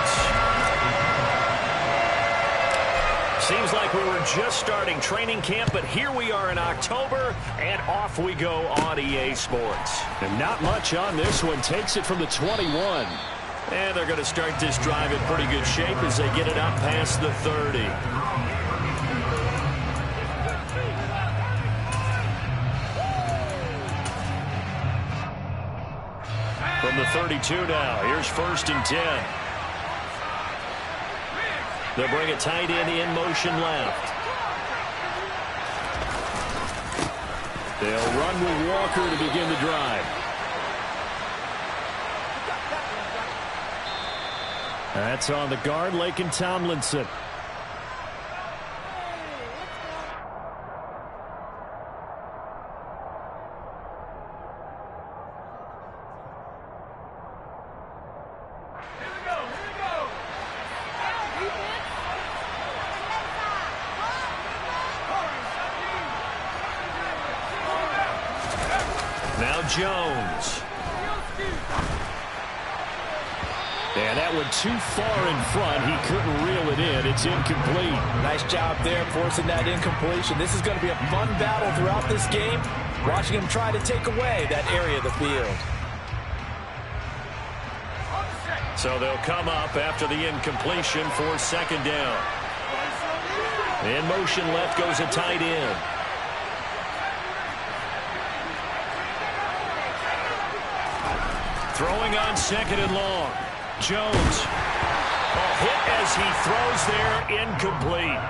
Sports. Seems like we were just starting training camp, but here we are in October, and off we go on EA Sports. And not much on this one. Takes it from the 21. And they're going to start this drive in pretty good shape as they get it up past the 30. From the 32 now, here's 1st and 10. They'll bring a tight end in motion left. They'll run with Walker to begin the drive. That's on the guard, Laken Tomlinson. Now Jones. And that one too far in front. He couldn't reel it in. It's incomplete. Nice job there forcing that incompletion. This is going to be a fun battle throughout this game. Watching him try to take away that area of the field. So they'll come up after the incompletion for 2nd down. In motion left goes a tight end. Throwing on 2nd and long. Jones. A hit as he throws there, incomplete.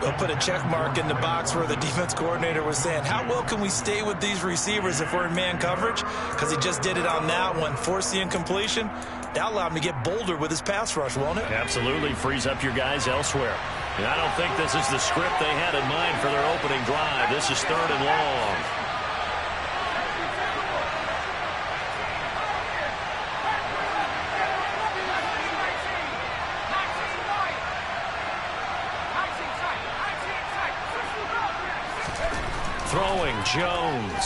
They'll put a check mark in the box where the defense coordinator was saying, how well can we stay with these receivers if we're in man coverage? Because he just did it on that one, forced the incompletion. That allowed him to get bolder with his pass rush, won't it? Absolutely frees up your guys elsewhere. And I don't think this is the script they had in mind for their opening drive. This is 3rd and long. Throwing Jones.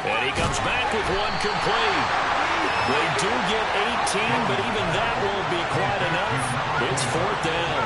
And he comes back with one complete. They do get 18, but even that won't be quite enough. It's 4th down.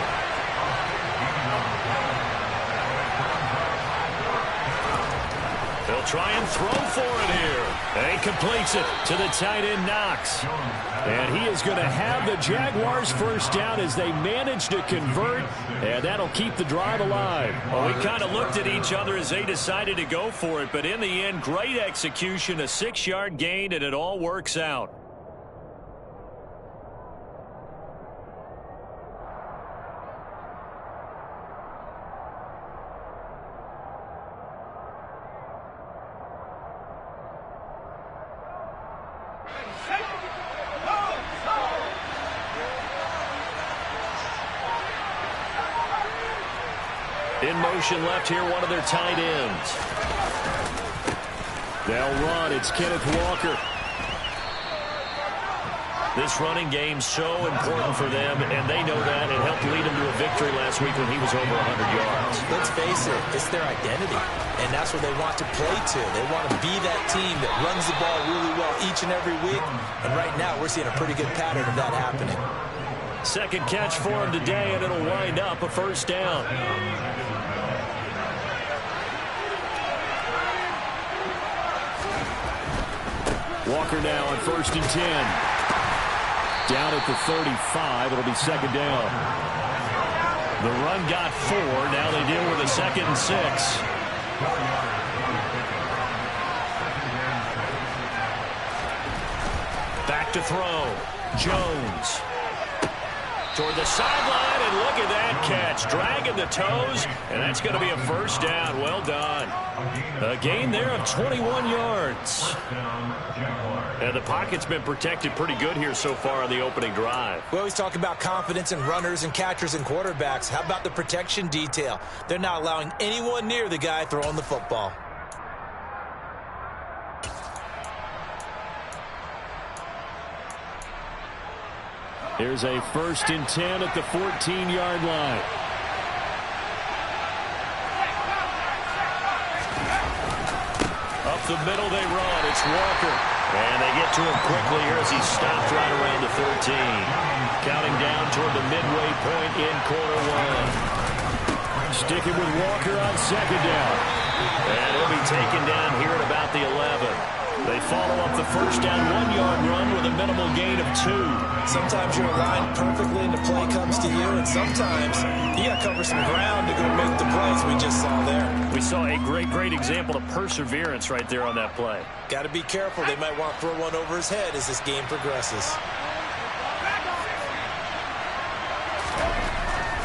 They'll try and throw for it here. And he completes it to the tight end, Knox. And he is going to have the Jaguars 1st down as they manage to convert, and that'll keep the drive alive. Well, we kind of looked at each other as they decided to go for it, but in the end, great execution, a 6-yard gain, and it all works out. In motion left here, one of their tight ends. They'll run. It's Kenneth Walker. This running game's so important for them, and they know that. It helped lead them to a victory last week when he was over 100 yards. Let's face it, it's their identity, and that's what they want to play to. They want to be that team that runs the ball really well each and every week, and right now we're seeing a pretty good pattern of that happening. 2nd catch for him today, and it'll wind up a 1st down. Walker now on 1st and 10. Down at the 35. It'll be 2nd down. The run got 4. Now they deal with a 2nd and 6. Back to throw. Jones. Toward the sideline, and look at that catch. Dragging the toes, and that's going to be a 1st down. Well done. A gain there of 21 yards. And the pocket's been protected pretty good here so far on the opening drive. We always talk about confidence in runners and catchers and quarterbacks. How about the protection detail? They're not allowing anyone near the guy throwing the football. Here's a 1st and 10 at the 14-yard line. Up the middle they run. It's Walker. And they get to him quickly here as he's stopped right around the 13. Counting down toward the midway point in quarter one. Sticking with Walker on second down. And he'll be taken down here at about the 11. They follow up the first down 1-yard run with a minimal gain of 2. Sometimes you're aligned perfectly and the play comes to you, and sometimes you got to cover some ground to go make the plays we just saw there. We saw a great example of perseverance right there on that play. Got to be careful. They might want to throw one over his head as this game progresses.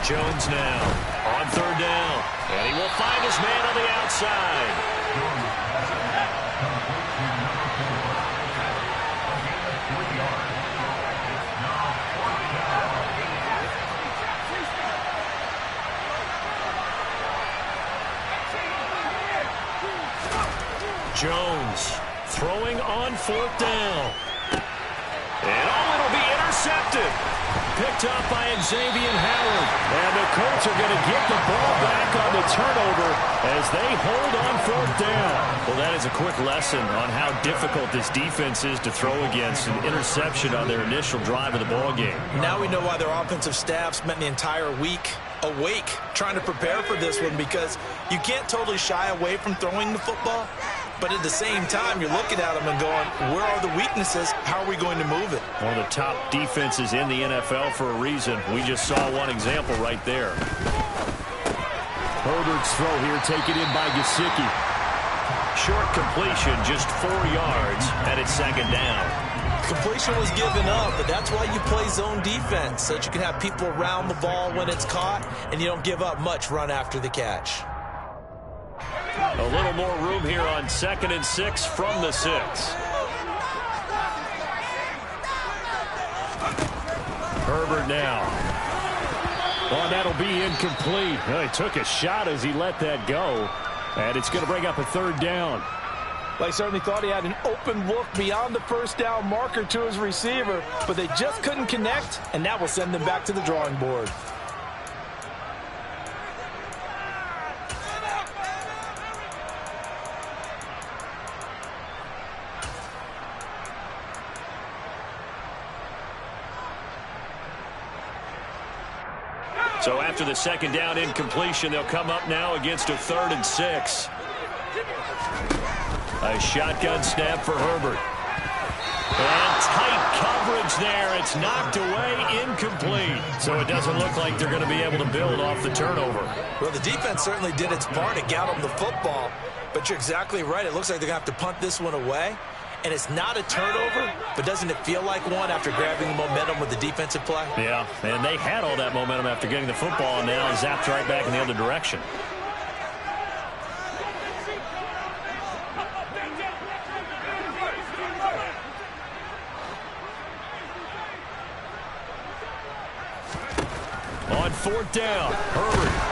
Jones now on third down, and he will find his man on the outside. Jones throwing on fourth down. And it'll be intercepted. Picked up by Xavier Howard. And the Colts are going to get the ball back on the turnover as they hold on fourth down. Well, that is a quick lesson on how difficult this defense is to throw against. An interception on their initial drive of the ball game. Now we know why their offensive staff spent the entire week awake trying to prepare for this one, because you can't totally shy away from throwing the football. But at the same time, you're looking at them and going, where are the weaknesses? How are we going to move it? One of the top defenses in the NFL for a reason. We just saw one example right there. Herbert's throw here taken in by Gesicki. Short completion, just 4 yards, and it's second down. Completion was given up, but that's why you play zone defense, so that you can have people around the ball when it's caught, and you don't give up much run after the catch. A little more room here on 2nd and 6 from the 6. Herbert now. Oh, that'll be incomplete. Well, he took a shot as he let that go. And it's going to bring up a third down. They certainly thought he had an open look beyond the first down marker to his receiver, but they just couldn't connect, and that will send them back to the drawing board. So after the second down incompletion, they'll come up now against a 3rd and 6. A shotgun snap for Herbert. And tight coverage there. It's knocked away, incomplete. So it doesn't look like they're going to be able to build off the turnover. Well, the defense certainly did its part to get them the football. But you're exactly right. It looks like they're going to have to punt this one away. And it's not a turnover, but doesn't it feel like one after grabbing the momentum with the defensive play? Yeah, and they had all that momentum after getting the football, and now zapped right back in the other direction. On fourth down, Herbert.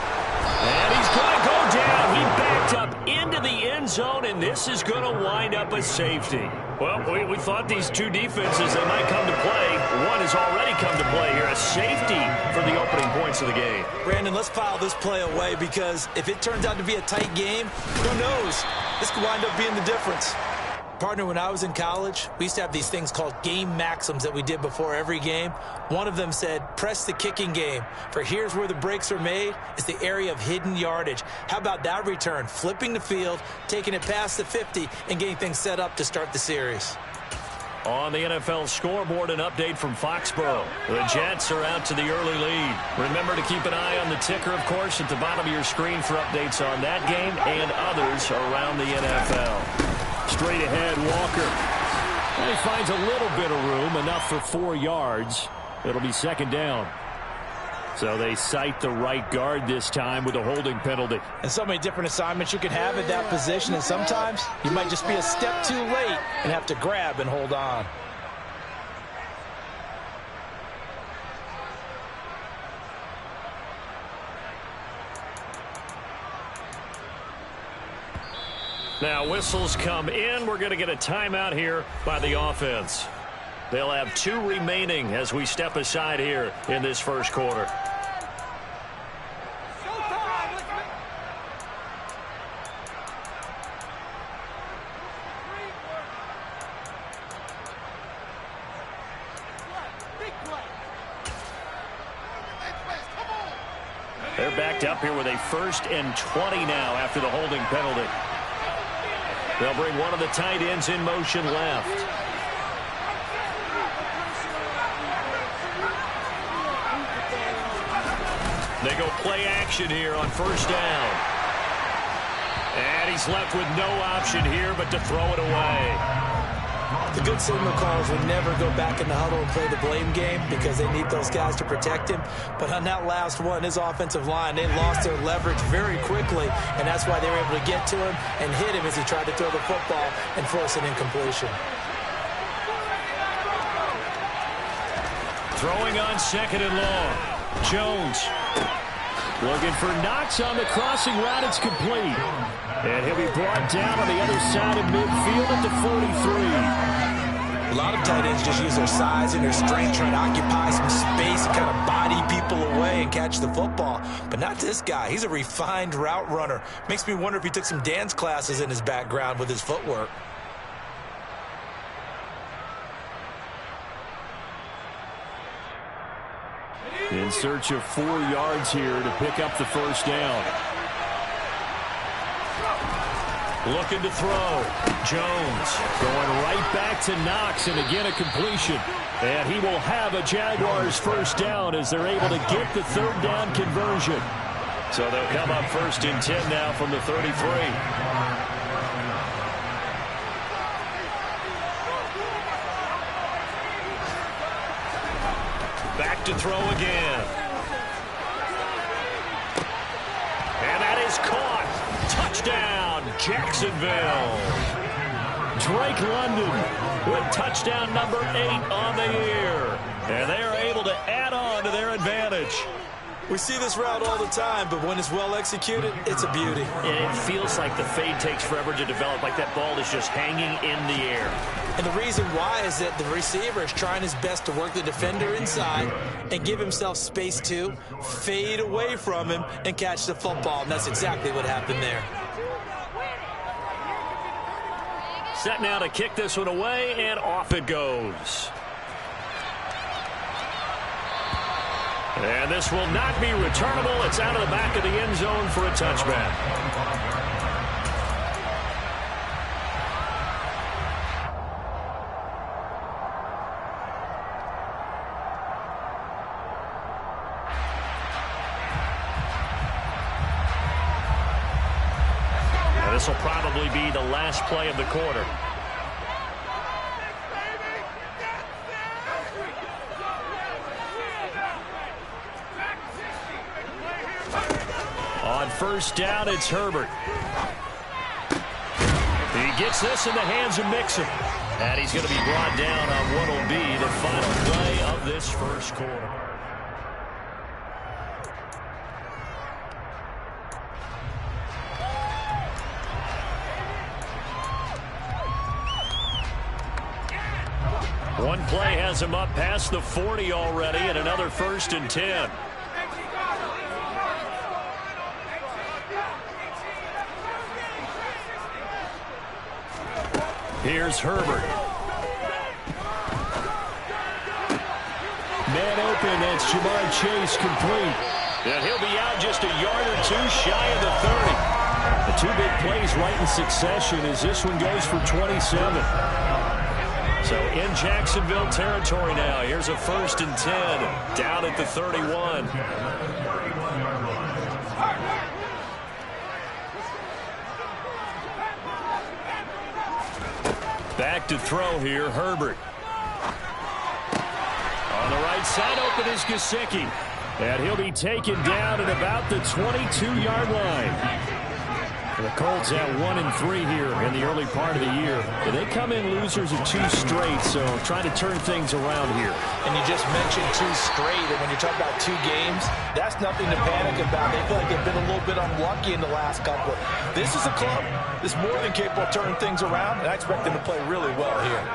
And he's going to go down. He backed up into the end zone, and this is going to wind up a safety. Well, we thought these two defenses, they might come to play. One has already come to play here, a safety for the opening points of the game. Brandon, let's file this play away, because if it turns out to be a tight game, who knows? This could wind up being the difference. Partner, when I was in college, we used to have these things called game maxims that we did before every game. One of them said, press the kicking game, for here's where the breaks are made. It's the area of hidden yardage. How about that return? Flipping the field, taking it past the 50, and getting things set up to start the series. On the NFL scoreboard, an update from Foxborough. The Jets are out to the early lead. Remember to keep an eye on the ticker, of course, at the bottom of your screen for updates on that game and others around the NFL. Straight ahead, Walker. And he finds a little bit of room, enough for 4 yards. It'll be second down. So they cite the right guard this time with a holding penalty. And so many different assignments you can have at that position, and sometimes you might just be a step too late and have to grab and hold on. Now whistles come in. We're going to get a timeout here by the offense. They'll have 2 remaining as we step aside here in this first quarter. They're backed up here with a 1st and 20 now after the holding penalty. They'll bring one of the tight ends in motion left. They go play action here on 1st down. And he's left with no option here but to throw it away. The good signal calls will never go back in the huddle and play the blame game because they need those guys to protect him. But on that last one, his offensive line, they lost their leverage very quickly, and that's why they were able to get to him and hit him as he tried to throw the football and force an incompletion. Throwing on 2nd and long. Jones looking for Knox on the crossing route. It's complete. And he'll be brought down on the other side of midfield at the 43. A lot of tight ends just use their size and their strength, trying to occupy some space and kind of body people away and catch the football. But not this guy. He's a refined route runner. Makes me wonder if he took some dance classes in his background with his footwork. In search of 4 yards here to pick up the 1st down. Looking to throw. Jones going right back to Knox, and again a completion. And he will have a Jaguars 1st down as they're able to get the 3rd down conversion. So they'll come up 1st and 10 now from the 33. Back to throw again. And that is caught. Touchdown, Jacksonville. Drake London with touchdown number 8 on the year. And they are able to add on to their advantage. We see this route all the time, but when it's well executed, it's a beauty. And it feels like the fade takes forever to develop, like that ball is just hanging in the air. And the reason why is that the receiver is trying his best to work the defender inside and give himself space to fade away from him and catch the football. And that's exactly what happened there. Set now to kick this one away, and off it goes. And this will not be returnable. It's out of the back of the end zone for a touchback. This will probably be the last play of the quarter. On 1st down, it's Herbert. He gets this in the hands of Mixon. And he's going to be brought down on what will be the final play of this 1st quarter. One play has him up past the 40 already, and another 1st and 10. Here's Herbert. Man open, that's Jamar Chase complete. And he'll be out just a yard or 2 shy of the 30. The 2 big plays right in succession as this one goes for 27. So in Jacksonville territory now. Here's a 1st and 10 down at the 31. Back to throw here, Herbert. On the right side, open is Gesicki. And he'll be taken down at about the 22-yard line. The Colts have 1-3 here in the early part of the year. They come in losers of 2 straight, so trying to turn things around here. And you just mentioned 2 straight, and when you're talking about 2 games, that's nothing to panic about. They feel like they've been a little bit unlucky in the last couple. This is a club that's more than capable of turning things around, and I expect them to play really well here.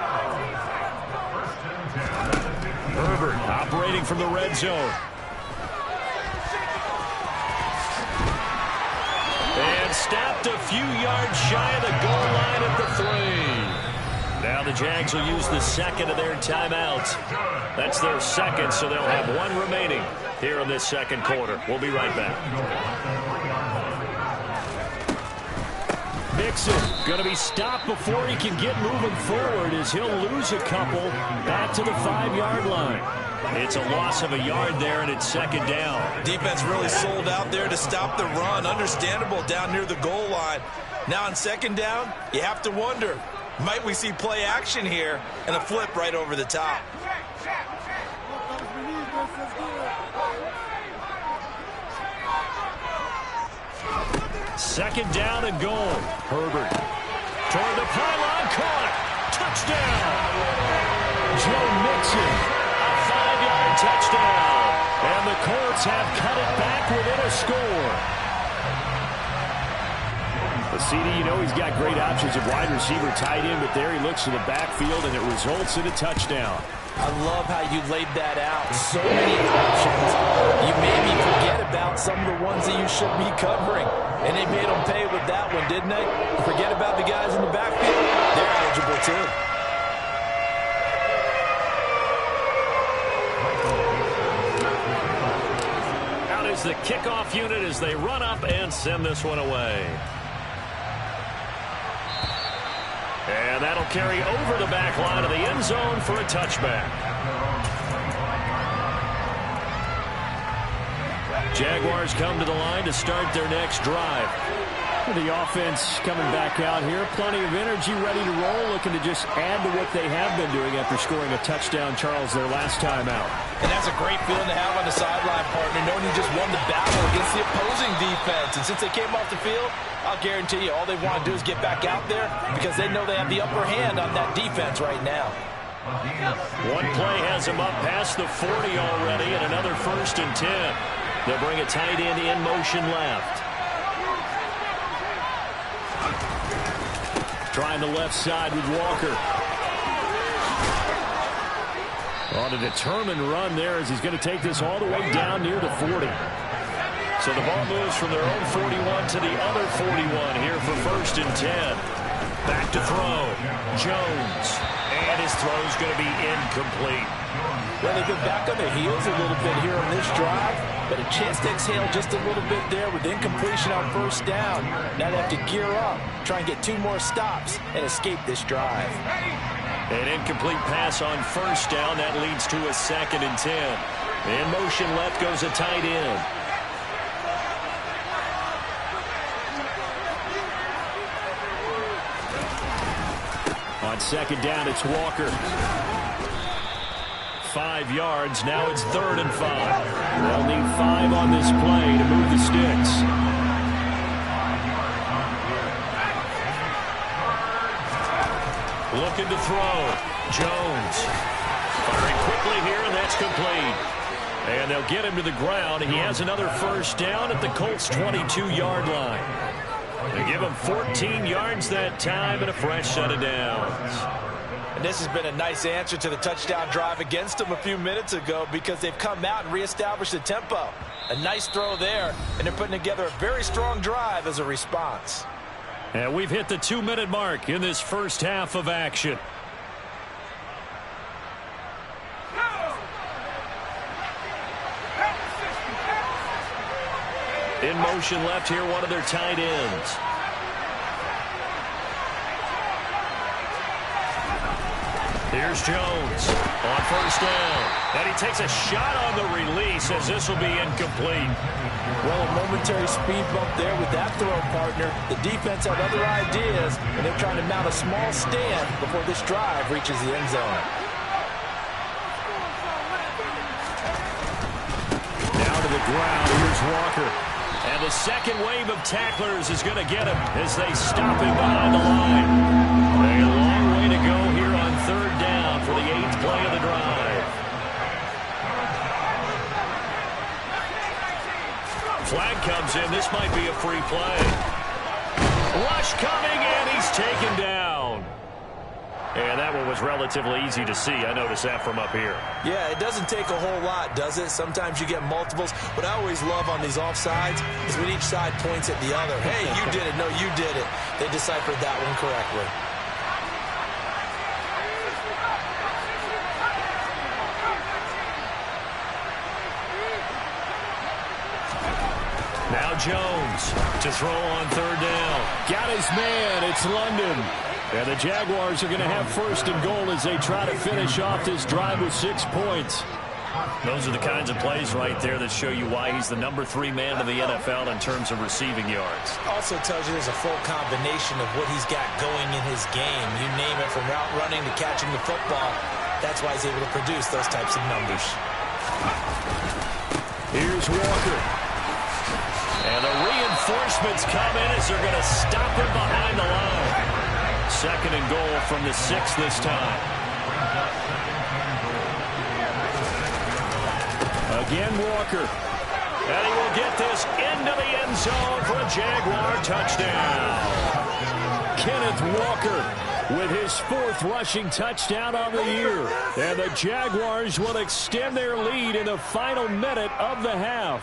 Herbert operating from the red zone. And stopped a few yards shy of the goal line at the 3. Now the Jags will use the 2nd of their timeouts. That's their 2nd, so they'll have 1 remaining. here in this second quarter. We'll be right back. Mixon going to be stopped before he can get moving forward as he'll lose a couple back to the 5-yard line. It's a loss of a yard there, and it's second down. Defense really sold out there to stop the run. Understandable down near the goal line. Now on second down, you have to wonder, might we see play action here and a flip right over the top? Second down and goal. Herbert toward the pylon, caught. Touchdown. Joe Mixon, a 5-yard touchdown. And the Colts have cut it back within a score. The CD, you know he's got great options of wide receiver, tight end, but there he looks to the backfield, and it results in a touchdown. I love how you laid that out. So many options. You maybe forget about some of the ones that you should be covering. And they made them pay with that one, didn't they? Forget about the guys in the backfield. They're eligible too. Out is the kickoff unit as they run up and send this one away. And that'll carry over the back line of the end zone for a touchback. Jaguars come to the line to start their next drive. The offense coming back out here. Plenty of energy, ready to roll, looking to just add to what they have been doing after scoring a touchdown, Charles, their last time out. And that's a great feeling to have on the sideline, partner, knowing you just won the battle against the opposing defense. And since they came off the field, I'll guarantee you all they want to do is get back out there because they know they have the upper hand on that defense right now. One play has them up past the 40 already, and another 1st and 10. They'll bring a tight end in motion left. Trying the left side with Walker. On a determined run there as he's going to take this all the way down near the 40. So the ball moves from their own 41 to the other 41 here for 1st and 10. Back to throw. Jones. And his throw's going to be incomplete. Well, they've been back on their heels a little bit here on this drive, but a chance to exhale just a little bit there with incompletion on 1st down. Now they have to gear up, try and get 2 more stops, and escape this drive. An incomplete pass on 1st down. That leads to a 2nd and 10. In motion left goes a tight end. On 2nd down, it's Walker. 5 yards. Now it's 3rd and 5. They'll need 5 on this play to move the sticks. Looking to throw. Jones. Firing quickly here, and that's complete. And they'll get him to the ground. He has another 1st down at the Colts' 22-yard line. They give him 14 yards that time and a fresh set of downs. And this has been a nice answer to the touchdown drive against them a few minutes ago because they've come out and reestablished the tempo. A nice throw there, and they're putting together a very strong drive as a response. And we've hit the 2-minute mark in this first half of action. In motion left here, one of their tight ends. Here's Jones on 1st down. And he takes a shot on the release as this will be incomplete. Well, a momentary speed bump there with that throw, partner. The defense had other ideas, and they're trying to mount a small stand before this drive reaches the end zone. Down to the ground, here's Walker. And the second wave of tacklers is going to get him as they stop him behind the line. A long way to go here on 3rd down for the 8th play of the drive. Flag comes in. This might be a free play. Rush coming, and he's taken down. And that one was relatively easy to see. I noticed that from up here. Yeah, it doesn't take a whole lot, does it? Sometimes you get multiples. What I always love on these offsides is when each side points at the other. Hey, you did it. No, you did it. They deciphered that one correctly. Jones to throw on third down. Got his man. It's London. And the Jaguars are going to have first and goal as they try to finish off this drive with 6 points. Those are the kinds of plays right there that show you why he's the #3 man in the NFL in terms of receiving yards. Also tells you there's a full combination of what he's got going in his game. You name it, from route running to catching the football. That's why he's able to produce those types of numbers. Here's Walker. And the reinforcements come in as they're going to stop him behind the line. Second and goal from the 6 this time. Again, Walker. And he will get this into the end zone for a Jaguar touchdown. Kenneth Walker with his 4th rushing touchdown of the year. And the Jaguars will extend their lead in the final minute of the half.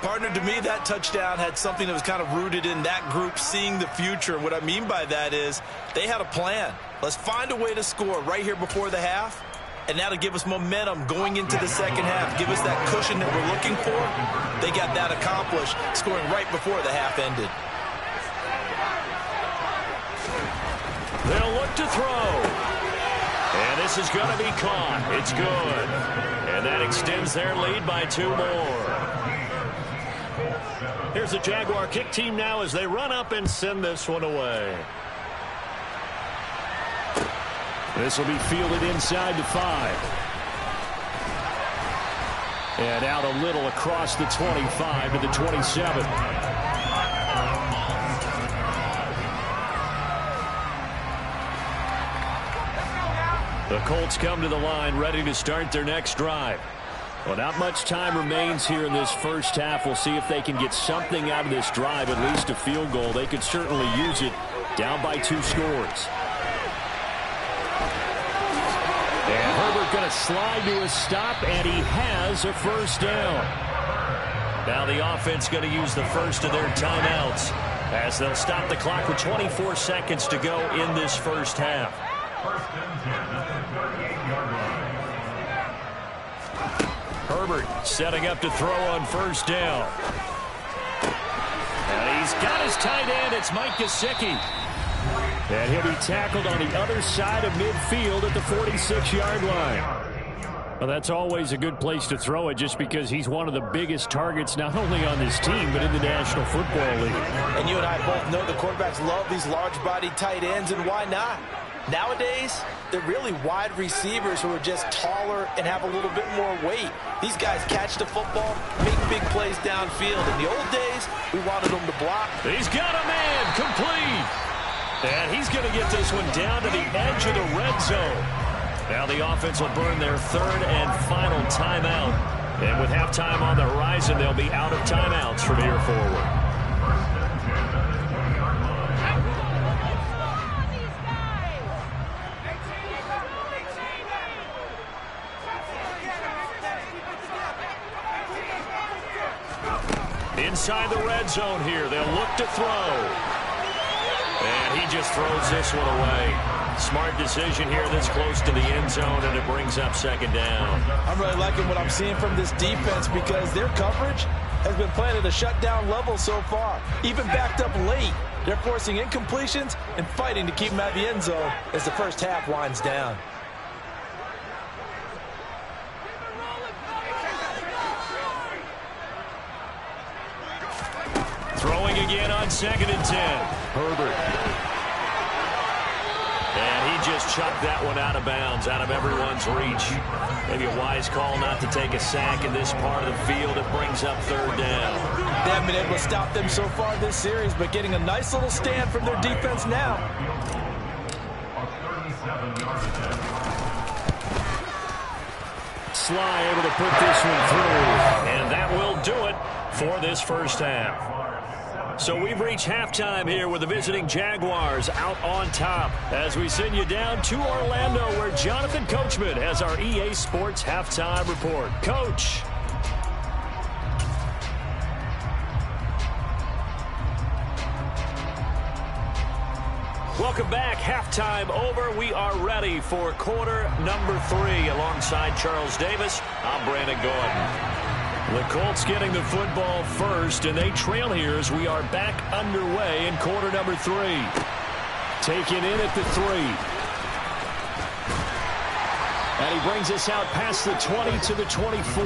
Partner, to me, that touchdown had something that was kind of rooted in that group seeing the future. What I mean by that is they had a plan. Let's find a way to score right here before the half. And now to give us momentum going into the second half, give us that cushion that we're looking for. They got that accomplished, scoring right before the half ended. They'll look to throw. And this is going to be caught. It's good. And that extends their lead by 2 more. Here's the Jaguar kick team now as they run up and send this one away. This will be fielded inside the 5. And out a little across the 25 to the 27. The Colts come to the line ready to start their next drive. Well, not much time remains here in this first half. We'll see if they can get something out of this drive, at least a field goal. They could certainly use it, down by 2 scores. And Herbert going to slide to a stop, and he has a first down. Now the offense going to use the first of their timeouts as they'll stop the clock with 24 seconds to go in this first half. Herbert setting up to throw on first down. And he's got his tight end. It's Mike Gesicki. And he'll be tackled on the other side of midfield at the 46-yard line. Well, that's always a good place to throw it just because he's one of the biggest targets not only on this team but in the National Football League. And you and I both know the quarterbacks love these large-bodied tight ends, and why not? Nowadays, they're really wide receivers who are just taller and have a little bit more weight. These guys catch the football, make big plays downfield. In the old days, we wanted them to block. He's got a man complete. And he's going to get this one down to the edge of the red zone. Now the offense will burn their 3rd and final timeout. And with halftime on the horizon, they'll be out of timeouts from here forward. Inside the red zone here, they'll look to throw. And he just throws this one away. Smart decision here this close to the end zone, and it brings up second down. I'm really liking what I'm seeing from this defense because their coverage has been playing at a shutdown level so far. Even backed up late, they're forcing incompletions and fighting to keep them at the end zone as the first half winds down. Throwing again on 2nd and 10. Herbert. And he just chucked that one out of bounds, out of everyone's reach. Maybe a wise call not to take a sack in this part of the field. It brings up 3rd down. They haven't been able to stop them so far this series, but getting a nice little stand from their defense now. Sly able to put this one through. And that will do it for this first half. So we've reached halftime here with the visiting Jaguars out on top as we send you down to Orlando where Jonathan Coachman has our EA Sports halftime report. Coach. Welcome back. Halftime over. We are ready for quarter number 3 alongside Charles Davis. I'm Brandon Gordon. The Colts getting the football first, and they trail here as we are back underway in quarter number 3. Taken in at the 3. And he brings us out past the 20 to the 24.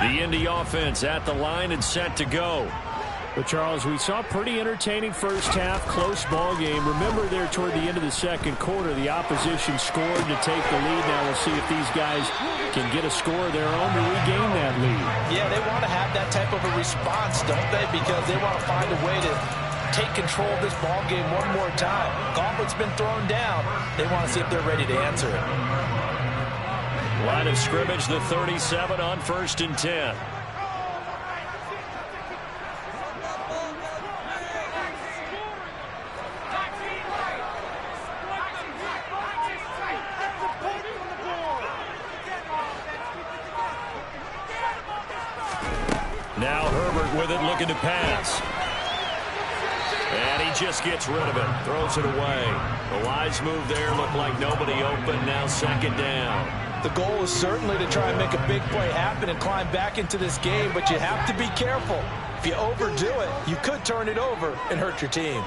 The Indy offense at the line and set to go. But, Charles, we saw a pretty entertaining first half, close ball game. Remember there toward the end of the second quarter, the opposition scored to take the lead. Now we'll see if these guys can get a score of their own to regain that lead. Yeah, they want to have that type of a response, don't they? Because they want to find a way to take control of this ball game one more time. Gauntlet's been thrown down. They want to see if they're ready to answer it. Line of scrimmage, the 37 on 1st and 10. Now Herbert with it, looking to pass. And he just gets rid of it, throws it away. The wise move there, looked like nobody open, now 2nd down. The goal is certainly to try and make a big play happen and climb back into this game, but you have to be careful. If you overdo it, you could turn it over and hurt your team.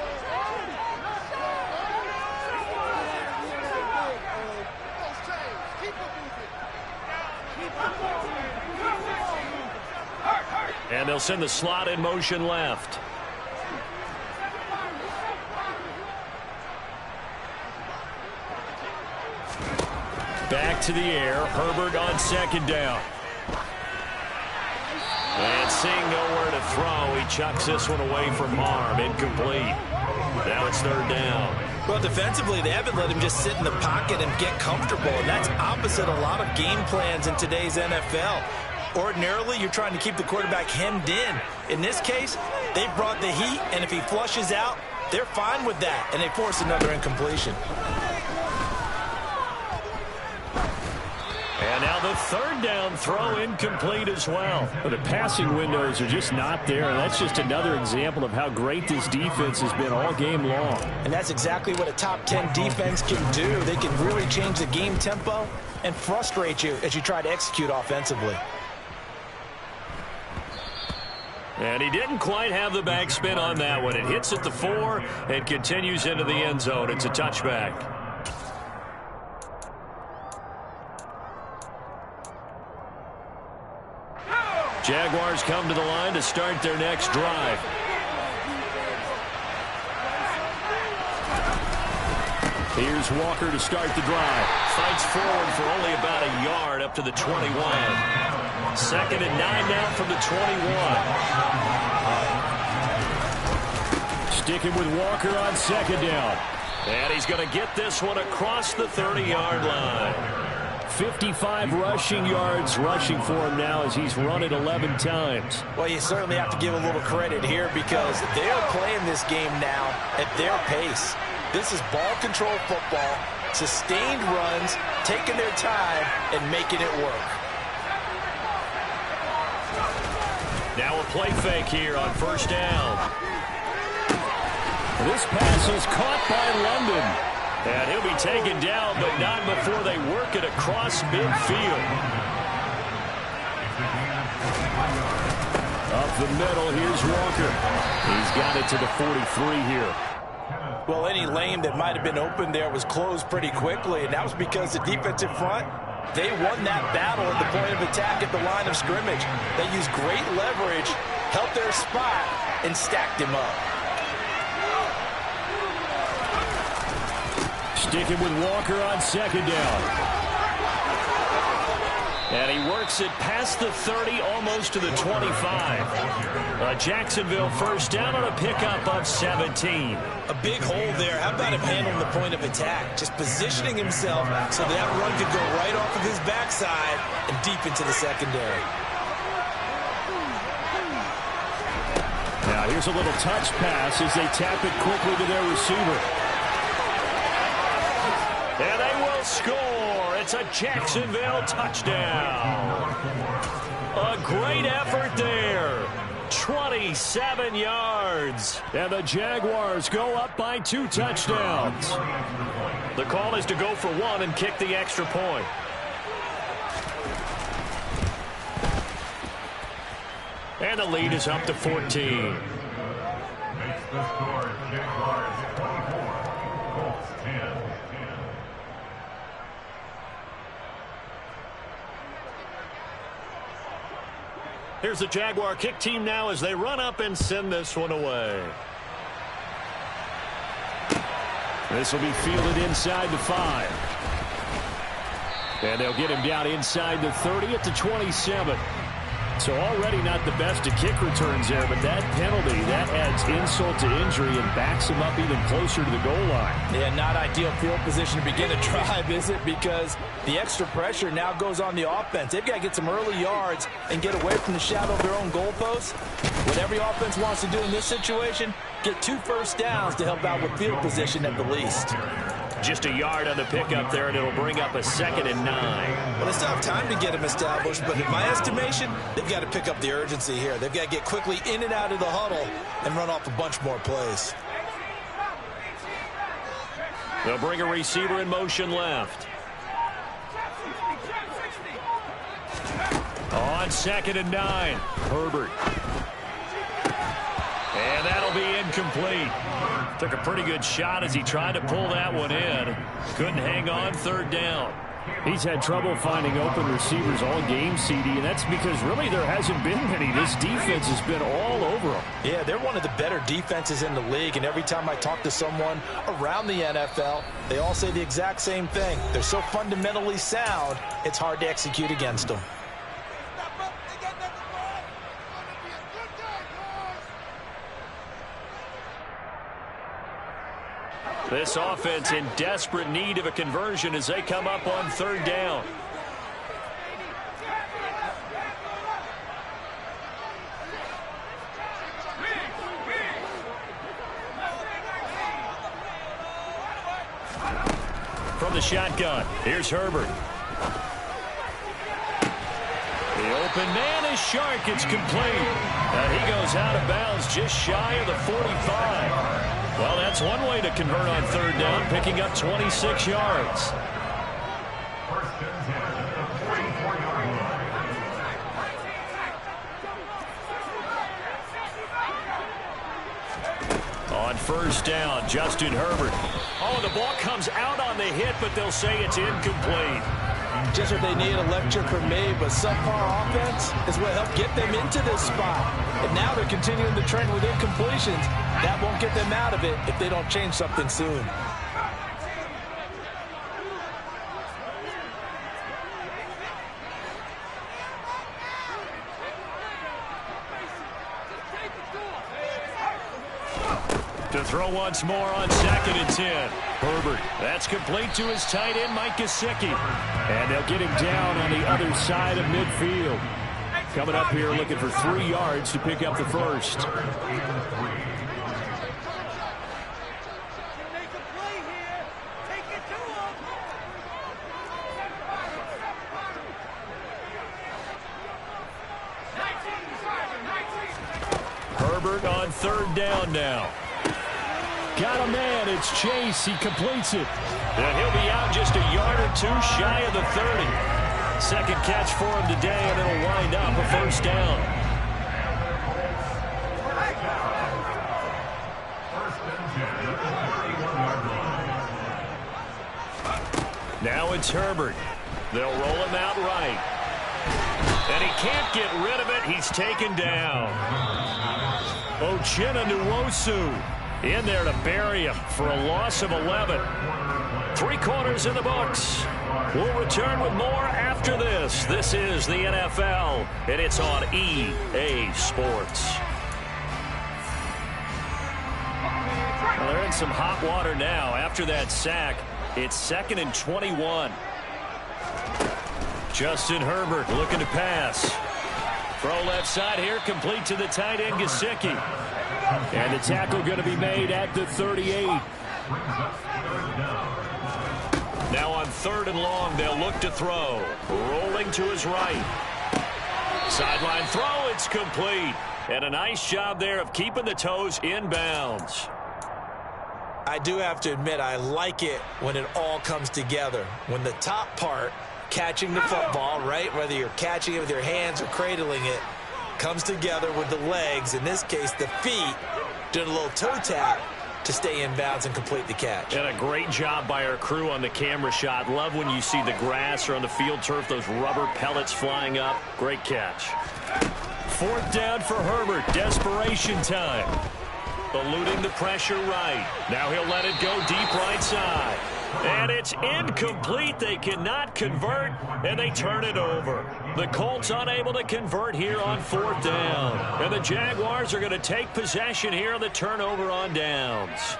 And they'll send the slot in motion left. Back to the air. Herbert on 2nd down. And seeing nowhere to throw, he chucks this one away from harm. Incomplete. Now it's 3rd down. Well, defensively, they haven't let him just sit in the pocket and get comfortable, and that's opposite a lot of game plans in today's NFL. Ordinarily, you're trying to keep the quarterback hemmed in. In this case, they brought the heat, and if he flushes out, they're fine with that, and they force another incompletion. And now the 3rd down throw incomplete as well. But the passing windows are just not there. And that's just another example of how great this defense has been all game long. And that's exactly what a top 10 defense can do. They can really change the game tempo and frustrate you as you try to execute offensively. And he didn't quite have the backspin on that one. It hits at the 4 and continues into the end zone. It's a touchback. Jaguars come to the line to start their next drive. Here's Walker to start the drive. Fights forward for only about a yard up to the 21. 2nd and 9 now from the 21. Sticking with Walker on 2nd down. And he's going to get this one across the 30-yard line. 55 rushing yards rushing for him now as he's run it 11 times. Well, you certainly have to give a little credit here because they are playing this game now at their pace. This is ball control football, sustained runs, taking their time and making it work. Now a play fake here on 1st down. This pass is caught by London. And he'll be taken down, but not before they work it across midfield. Up the middle, here's Walker. He's got it to the 43 here. Well, any lane that might have been open there was closed pretty quickly, and that was because the defensive front, they won that battle at the point of attack at the line of scrimmage. They used great leverage, held their spot, and stacked him up. Sticking with Walker on 2nd down. And he works it past the 30, almost to the 25. Jacksonville 1st down on a pickup of 17. A big hole there. How about him handling the point of attack? Just positioning himself so that run could go right off of his backside and deep into the secondary. Now here's a little touch pass as they tap it quickly to their receiver. And they will score. it's a Jacksonville touchdown. A great effort there. 27 yards. And the Jaguars go up by 2 touchdowns. The call is to go for 1 and kick the extra point. And the lead is up to 14. Makes the score Jaguars 24, Colts 10. Here's the Jaguar kick team now as they run up and send this one away. This will be fielded inside the 5. And they'll get him down inside the 30 at the 27. So already not the best of kick returns there, but that penalty, that adds insult to injury and backs him up even closer to the goal line. Yeah, not ideal field position to begin a drive, is it? Because the extra pressure now goes on the offense. They've got to get some early yards and get away from the shadow of their own goalposts. What every offense wants to do in this situation, get 2 first downs to help out with field position at the least. Just a yard on the pickup there, and it'll bring up a 2nd and 9. Well, they still have time to get them established, but in my estimation, they've got to pick up the urgency here. They've got to get quickly in and out of the huddle and run off a bunch more plays. They'll bring a receiver in motion left. On 2nd and 9, Herbert. And that'll be incomplete. Took a pretty good shot as he tried to pull that one in. Couldn't hang on 3rd down. He's had trouble finding open receivers all game, CD, and that's because really there hasn't been many. This defense has been all over them. Yeah, they're one of the better defenses in the league, and every time I talk to someone around the NFL, they all say the exact same thing. They're so fundamentally sound, it's hard to execute against them. This offense in desperate need of a conversion as they come up on 3rd down. From the shotgun, here's Herbert. The open man is Shark. It's complete. And he goes out of bounds just shy of the 45. Well, that's one way to convert on 3rd down, picking up 26 yards. On 1st down, Justin Herbert. Oh, the ball comes out on the hit, but they'll say it's incomplete. Just what they need, a lecture from me, but subpar offense is what helped get them into this spot. And now they're continuing the trend with incompletions. That won't get them out of it if they don't change something soon. To throw once more on 2nd and 10. Herbert, that's complete to his tight end, Mike Gesicki. And they'll get him down on the other side of midfield. Coming up here looking for 3 yards to pick up the first. Herbert on 3rd down now. Got a man. It's Chase. He completes it. And he'll be out just a yard or 2 shy of the 30. 2nd catch for him today, and it'll wind up a 1st down. Now it's Herbert. They'll roll him out right. And he can't get rid of it. He's taken down. Uchenna Nwosu in there to bury him for a loss of 11. 3 quarters in the books. We'll return with more after this. This is the NFL, and it's on EA Sports. Well, they're in some hot water now. After that sack, it's 2nd and 21. Justin Herbert looking to pass. Throw left side here, complete to the tight end, Gesicki. And the tackle going to be made at the 38. Now on 3rd and long. They'll look to throw. Rolling to his right. Sideline throw, it's complete. And a nice job there of keeping the toes in bounds. I do have to admit, I like it when it all comes together. When the top part, catching the football, right, whether you're catching it with your hands or cradling it, comes together with the legs, in this case the feet, doing a little toe tap to stay in bounds and complete the catch. And a great job by our crew on the camera shot. Love when you see the grass or on the field turf, those rubber pellets flying up. Great catch. 4th down for Herbert. Desperation time. Eluding the pressure right. Now he'll let it go deep right side. And it's incomplete. They cannot convert, and they turn it over. The Colts unable to convert here on 4th down. And the Jaguars are going to take possession here on the turnover on downs.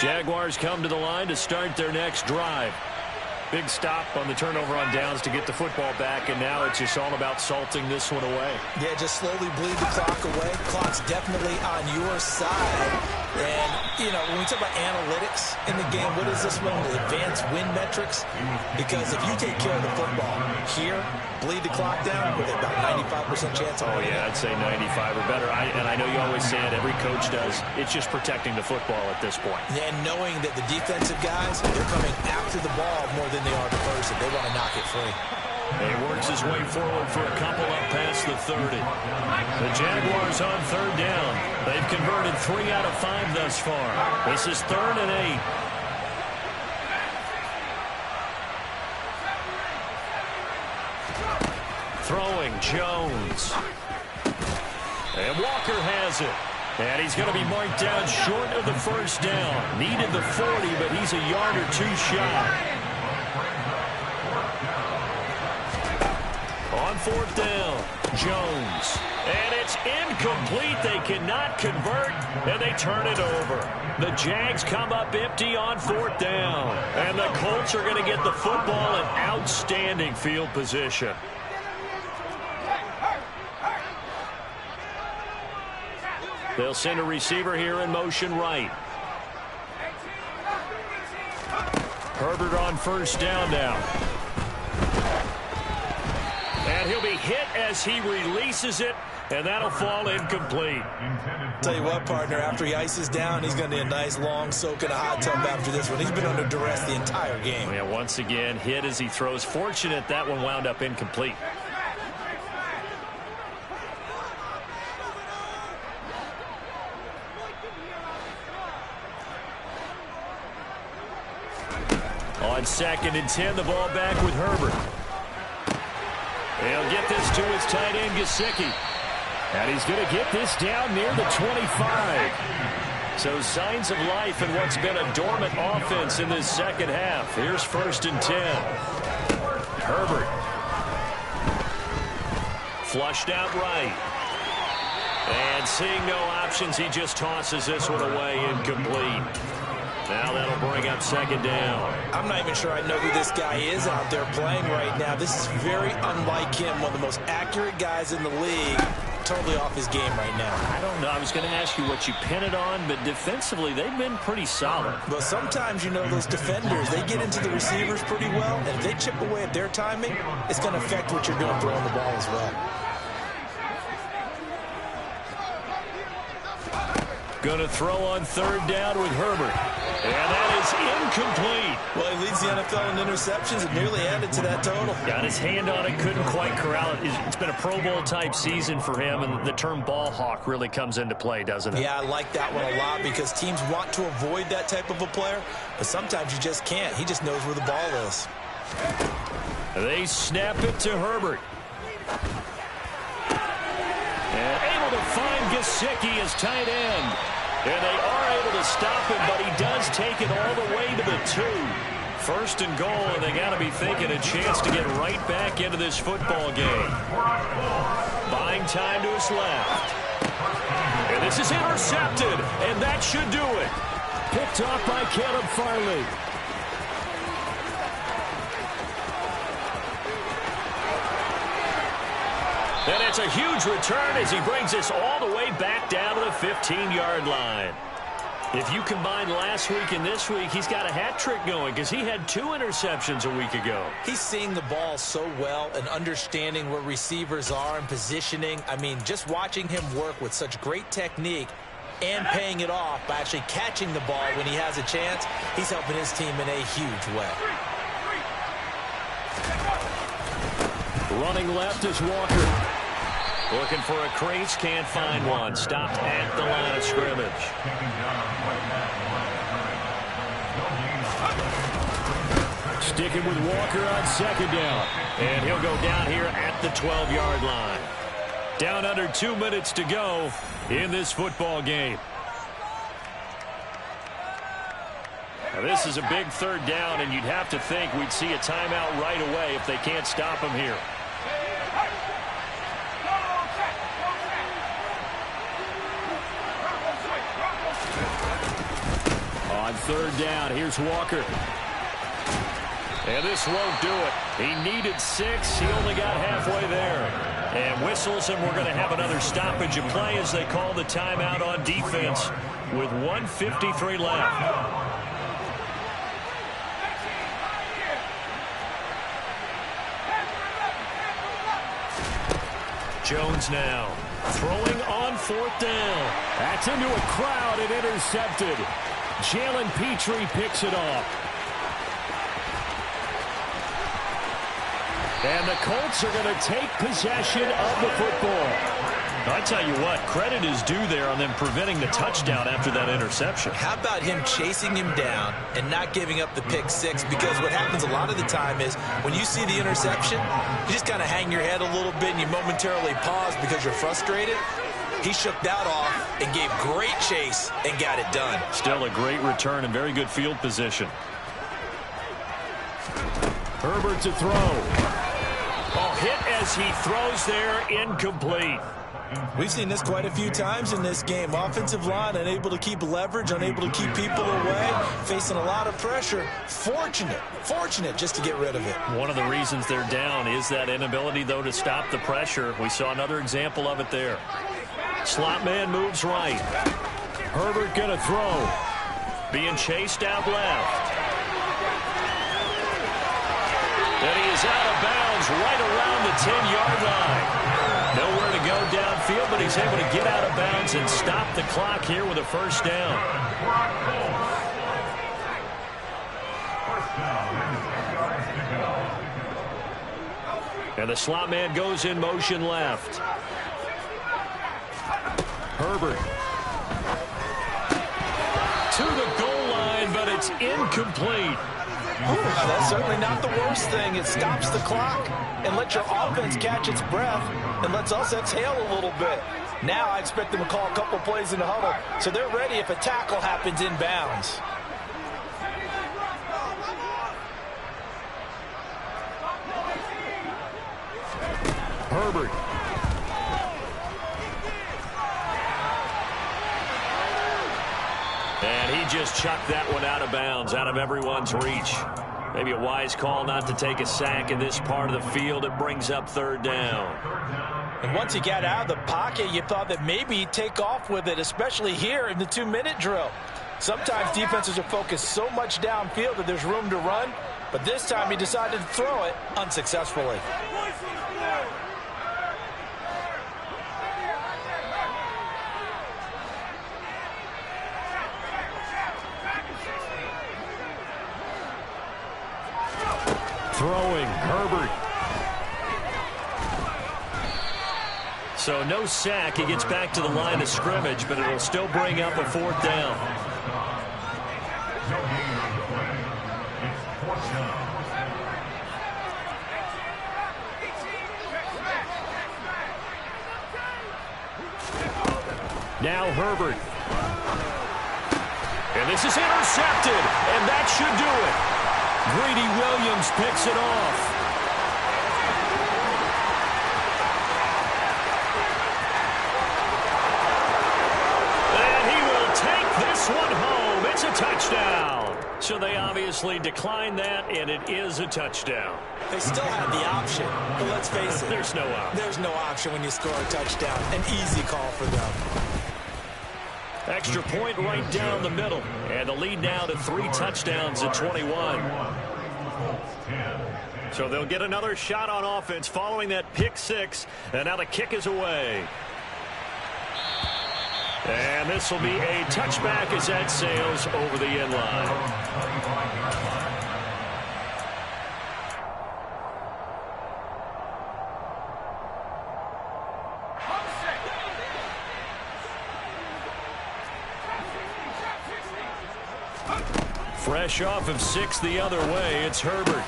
Jaguars come to the line to start their next drive. Big stop on the turnover on downs to get the football back, and now it's just all about salting this one away. Yeah, just slowly bleed the clock away. Clock's definitely on your side. And, you know, when we talk about analytics in the game, what is this one? Advanced win metrics? Because if you take care of the football here, bleed the clock down, with about 95% chance. Oh, yeah, I'd say 95 or better. And I know you always say it, every coach does. It's just protecting the football at this point. And knowing that the defensive guys, they're coming after the ball more than they are the person. They want to knock it free. He works his way forward for a couple up past the 30. The Jaguars on 3rd down. They've converted 3 out of 5 thus far. This is 3rd and 8. Throwing Jones. And Walker has it. And he's going to be marked down short of the 1st down. Needed the 40, but he's a yard or 2 shy. On 4th down, Jones. And it's incomplete. They cannot convert, and they turn it over. The Jags come up empty on 4th down. And the Colts are going to get the football in outstanding field position. They'll send a receiver here in motion right. Herbert on 1st down now. And he'll be hit as he releases it, and that'll fall incomplete. Tell you what, partner, after he ices down, he's going to need a nice long soak in a hot tub after this one. He's been under duress the entire game. Yeah, once again, hit as he throws. Fortunate that one wound up incomplete. On 2nd and 10, the ball back with Herbert. He'll get this to his tight end, Gesicki. And he's going to get this down near the 25. So signs of life in what's been a dormant offense in this 2nd half. Here's 1st and 10. Herbert. Flushed out right. And seeing no options, he just tosses this one away, incomplete. Now that'll bring up 2nd down. I'm not even sure I know who this guy is out there playing right now. This is very unlike him, one of the most accurate guys in the league. Totally off his game right now. I don't know. I was going to ask you what you pin it on, but defensively, they've been pretty solid. But sometimes, you know, those defenders, they get into the receivers pretty well, and if they chip away at their timing, it's going to affect what you're doing throwing the ball as well. Going to throw on 3rd down with Herbert. And that is incomplete. Well, he leads the NFL in interceptions and nearly added to that total. Got his hand on it, couldn't quite corral it. It's been a Pro Bowl-type season for him, and the term ball hawk really comes into play, doesn't it? Yeah, I like that one a lot because teams want to avoid that type of a player, but sometimes you just can't. He just knows where the ball is. They snap it to Herbert. And able to find Gesicki as tight end. And they are able to stop him, but he does take it all the way to the 2. 1st and goal, and they got to be thinking a chance to get right back into this football game. Buying time to his left. And this is intercepted, and that should do it. Picked off by Caleb Farley. And it's a huge return as he brings us all the way back down to the 15-yard line. If you combine last week and this week, he's got a hat trick going because he had 2 interceptions a week ago. He's seeing the ball so well and understanding where receivers are and positioning. I mean, just watching him work with such great technique and paying it off by actually catching the ball when he has a chance, he's helping his team in a huge way. Running left is Walker. Looking for a crease, can't find one. Stopped at the line of scrimmage. Sticking with Walker on second down. And he'll go down here at the 12-yard line. Down under 2 minutes to go in this football game. Now this is a big third down, and you'd have to think we'd see a timeout right away if they can't stop him here. On third down, here's Walker. And this won't do it. He needed 6. He only got halfway there. And whistles, and we're going to have another stoppage of play as they call the timeout on defense with 1:53 left. Jones now throwing on 4th down. That's into a crowd and intercepted. Jalen Petrie picks it off. And the Colts are going to take possession of the football. I tell you what, credit is due there on them preventing the touchdown after that interception. How about him chasing him down and not giving up the pick 6? Because what happens a lot of the time is when you see the interception, you just kind of hang your head a little bit and you momentarily pause because you're frustrated. He shook that off and gave great chase and got it done. Still a great return and very good field position. Herbert to throw. Oh, hit as he throws there, incomplete. We've seen this quite a few times in this game. Offensive line unable to keep leverage, unable to keep people away, facing a lot of pressure. Fortunate just to get rid of it. One of the reasons they're down is that inability, though, to stop the pressure. We saw another example of it there. Slot man moves right. Herbert going to throw. Being chased out left. And he is out of bounds right around the 10-yard line. Nowhere to go downfield, but he's able to get out of bounds and stop the clock here with a first down. And the slot man goes in motion left. Herbert. To the goal line, but it's incomplete. That's certainly not the worst thing. It stops the clock and lets your offense catch its breath and lets us exhale a little bit. Now I expect them to call a couple plays in the huddle so they're ready if a tackle happens inbounds. Herbert. And he just chucked that one out of bounds, out of everyone's reach. Maybe a wise call not to take a sack in this part of the field. It brings up third down. And once he got out of the pocket, you thought that maybe he'd take off with it, especially here in the 2-minute drill. Sometimes defenses are focused so much downfield that there's room to run, but this time he decided to throw it unsuccessfully. Throwing, Herbert. So no sack. He gets back to the line of scrimmage, but it'll still bring up a 4th down. Now Herbert. And this is intercepted, and that should do it. Greedy Williams picks it off. And he will take this one home. It's a touchdown. So they obviously declined that, and it is a touchdown. They still had the option, but let's face it. There's no option. There's no option when you score a touchdown. An easy call for them. Extra point right down the middle. And the lead now to 3 touchdowns at 21. So they'll get another shot on offense following that pick 6. And now the kick is away. And this will be a touchback as that sails over the end line. Fresh off of 6 the other way, it's Herbert.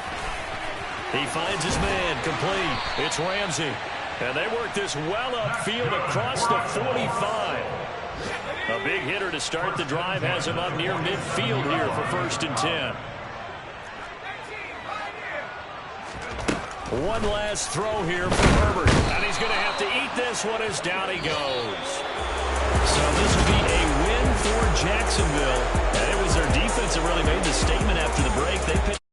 He finds his man, complete. It's Ramsey. And they work this well upfield across the 45. A big hitter to start the drive has him up near midfield here for 1st and 10. One last throw here for Herbert. And he's going to have to eat this one as down he goes. So this will be a win for Jacksonville. And it was their defense that really made the statement after the break. They picked